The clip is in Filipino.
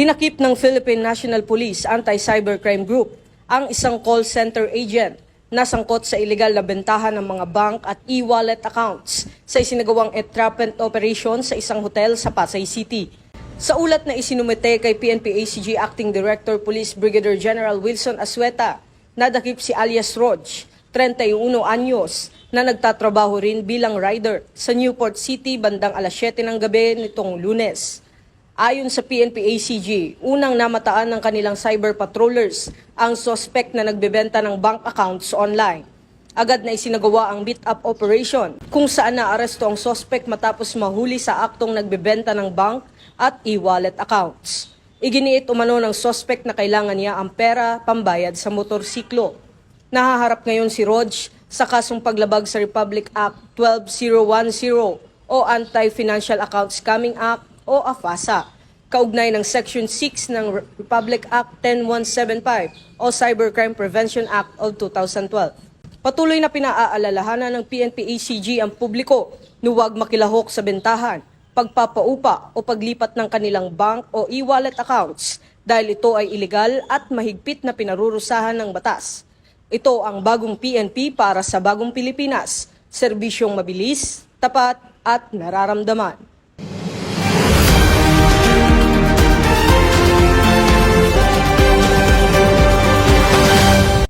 Dinakip ng Philippine National Police Anti-Cybercrime Group ang isang call center agent na sangkot sa iligal na bentahan ng mga bank at e-wallet accounts sa isinagawang entrapment operation sa isang hotel sa Pasay City. Sa ulat na isinumite kay PNP-ACG Acting Director Police Brigadier General Wilson Asueta, nadakip si alias Rog, 31 anyos, na nagtatrabaho rin bilang rider sa Newport City bandang alas 7 ng gabi nitong Lunes. Ayon sa PNP-ACG, unang namataan ng kanilang cyber patrollers ang suspect na nagbebenta ng bank accounts online. Agad na isinagawa ang beat-up operation kung saan naaresto ang suspect matapos mahuli sa aktong nagbebenta ng bank at e-wallet accounts. Iginiit umano ng suspect na kailangan niya ang pera pambayad sa motorsiklo. Nahaharap ngayon si Rog sa kasong paglabag sa Republic Act 12010 o Anti-Financial Account Scamming Act o AFASA, kaugnay ng Section 6 ng Republic Act 10175 o Cybercrime Prevention Act of 2012. Patuloy na pinaaalalahanan ng PNP-ACG ang publiko na huwag makilahok sa bentahan, pagpapaupa o paglipat ng kanilang bank o e-wallet accounts dahil ito ay iligal at mahigpit na pinarurusahan ng batas. Ito ang bagong PNP para sa bagong Pilipinas, serbisyong mabilis, tapat at nararamdaman.